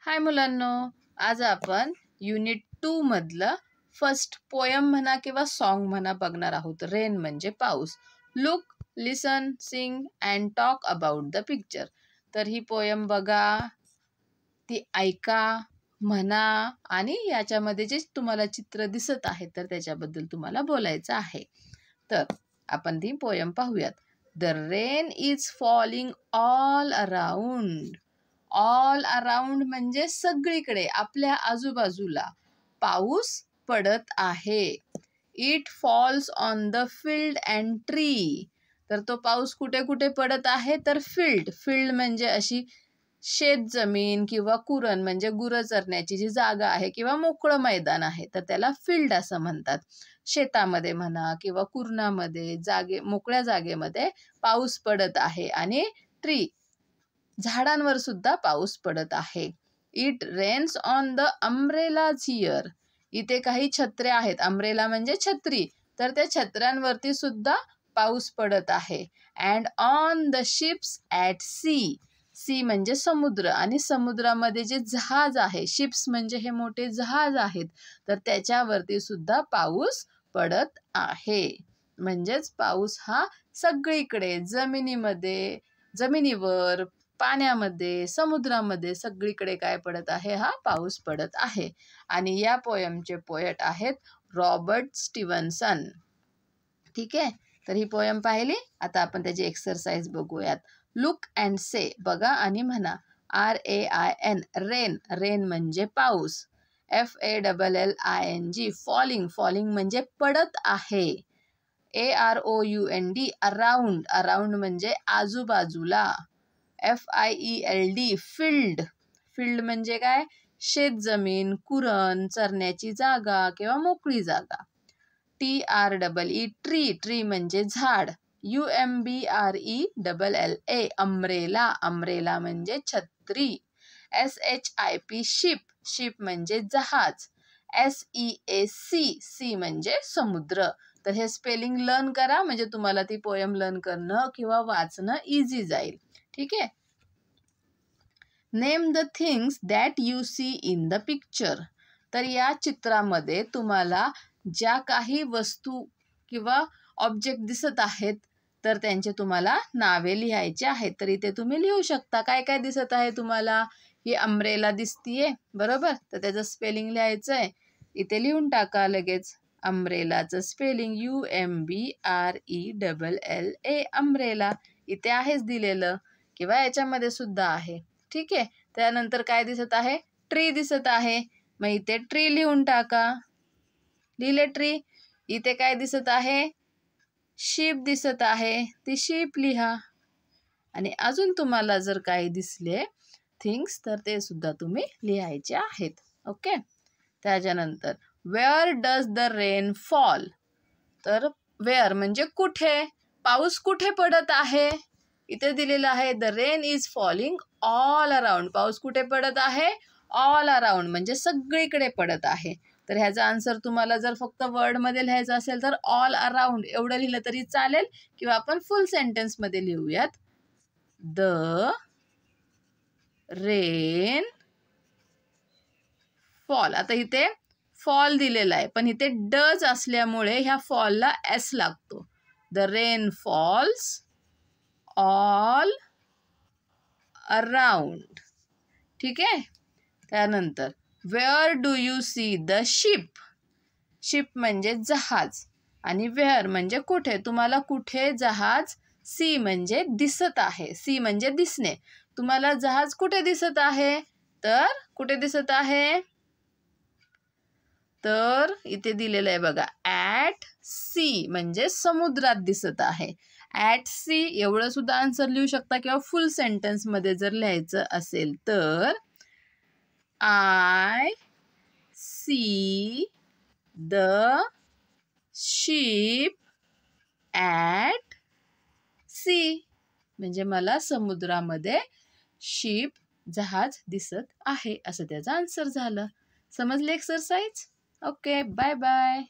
हाय मुलांनो, आज आपण युनिट 2 मधलं फर्स्ट पोयम म्हणा किंवा सॉन्ग म्हणा बघणार आहोत. रेन म्हणजे पाऊस. Look, listen, sing and talk about the picture. तर ही पोयम बघा, ती ऐका, म्हणा आणि याच्यामध्ये जे तुम्हाला चित्र दिसत आहे तर त्याच्याबद्दल तुम्हाला बोलायचं आहे. तर आपण ती पोयम पाहूयात. The rain is falling all around. All around म्हणजे सगळीकडे, आपल्या आजूबाजूला पाऊस पडत आहे. It falls on the field and tree. तर तो पाऊस कुठे कुठे पडत आहे तर फील्ड म्हणजे अशी शेत जमीन किंवा कुरण म्हणजे गुरं चरण्याची जी जागा आहे किंवा मोकळं मैदान आहे तर त्याला फील्ड असं म्हणतात. शेतामध्ये म्हणा किंवा कुरणामध्ये मोकळ्या जागेमध्ये पाऊस पडत आहे. आणि ट्री झाडांवर सुद्धा पाऊस पडत आहे. It rains on the umbrellas here. इथे काही छत्र्या आहेत. अम्ब्रेला म्हणजे छत्री, तर त्या छत्र्यांवरती सुद्धा पाऊस पडत आहे. And on the ships at sea. Sea म्हणजे समुद्र, आणि समुद्रामध्ये जे जहाज आहे, शिप्स म्हणजे हे मोठे जहाज आहेत, तर त्याच्यावरती सुद्धा पाऊस पडत आहे. म्हणजेच पाऊस हा सगळीकडे, जमिनीवर, पाण्यामध्ये, समुद्रामध्ये सगळीकडे काय पडत आहे, हा पाऊस पडत आहे. आणि या पोयमचे पोएट आहेत रॉबर्ट स्टीव्हन्सन. ठीक आहे, तर ही पोयम पाहिली. आता आपण त्याची एक्सरसाइज बघूयात. लुक अँड से, बघा आणि म्हणा. RAIN, rain. रेन म्हणजे पाऊस. FALLING, फॉलिंग म्हणजे पडत आहे. AROUND, around. अराउंड म्हणजे आजूबाजूला. FIELD, फील्ड म्हणजे काय, शेत जमीन, कुरण, चरण्याची जागा किंवा मोकळी जागा. TREE, ट्री म्हणजे झाड. UMBRELLA, अम्ब्रेला म्हणजे छत्री. SHIP, शिप म्हणजे जहाज. SEAC म्हणजे समुद्र. तर हे स्पेलिंग लर्न करा, म्हणजे तुम्हाला ती पोयम लर्न करणं किंवा वाचणं इझी जाईल. ठीक आहे. Name the things that you see in the picture. तर या चित्रामध्ये तुम्हाला ज्या काही वस्तू किंवा ऑब्जेक्ट दिसत आहेत तर त्यांचे तुम्हाला नावे लिहायचे आहेत. तर इथे तुम्ही लिहू शकता. काय काय दिसत आहे तुम्हाला. ही अम्ब्रेला दिसतीये, बरोबर, तर त्याचं स्पेलिंग लिहायचं आहे. इथे लिहून टाका लगेच. अम्ब्रेलाचं स्पेलिंग UMBRELLA, अम्ब्रेला. इथे आहेच दिलेलं किंवा याच्यामध्ये सुद्धा आहे. ठीक आहे. त्यानंतर काय दिसत आहे, ट्री दिसत आहे, मग इथे ट्री लिहून टाका. लिहिले ट्री. इथे काय दिसत आहे, शीप दिसत आहे, ती शीप लिहा. आणि अजून तुम्हाला जर काही दिसले थिंग्स तर ते सुद्धा तुम्ही लिहायचे आहेत. ओके. त्याच्यानंतर where does the rain fall. तर वेअर म्हणजे कुठे, पाऊस कुठे पडत आहे. इथे दिलेलं आहे the rain is falling all around. पाऊस कुठे पडत आहे, ऑल अराउंड म्हणजे सगळीकडे पडत आहे. तर ह्याचा आन्सर तुम्हाला जर फक्त वर्डमध्ये लिहायचं असेल तर ऑल अराउंड एवढं लिहिलं तरी चालेल, किंवा आपण फुल सेंटेन्समध्ये लिहूयात. The rain fall. आता इथे फॉल दिलेला आहे, पण इथे डज असल्यामुळे ह्या फॉलला S लागतो. The rain false all around. ठीक आहे. त्यानंतर where do you see the ship. Ship म्हणजे जहाज, आणि वेअर म्हणजे कुठे, तुम्हाला कुठे जहाज. सी म्हणजे दिसत आहे. सी म्हणजे दिसणे. तुम्हाला जहाज कुठे दिसत आहे, तर कुठे दिसत आहे, तर इथे दिलेलं आहे बघा, ॲट सी म्हणजे समुद्रात दिसत आहे. ॲट सी एवढं सुद्धा आन्सर लिहू शकता, किंवा फुल सेंटेन्समध्ये जर लिहायचं असेल तर I see the ship at sea, म्हणजे मला समुद्रामध्ये शिप जहाज दिसत आहे, असं त्याचं आन्सर झालं. समजले एक्सरसाइज. Okay, bye bye.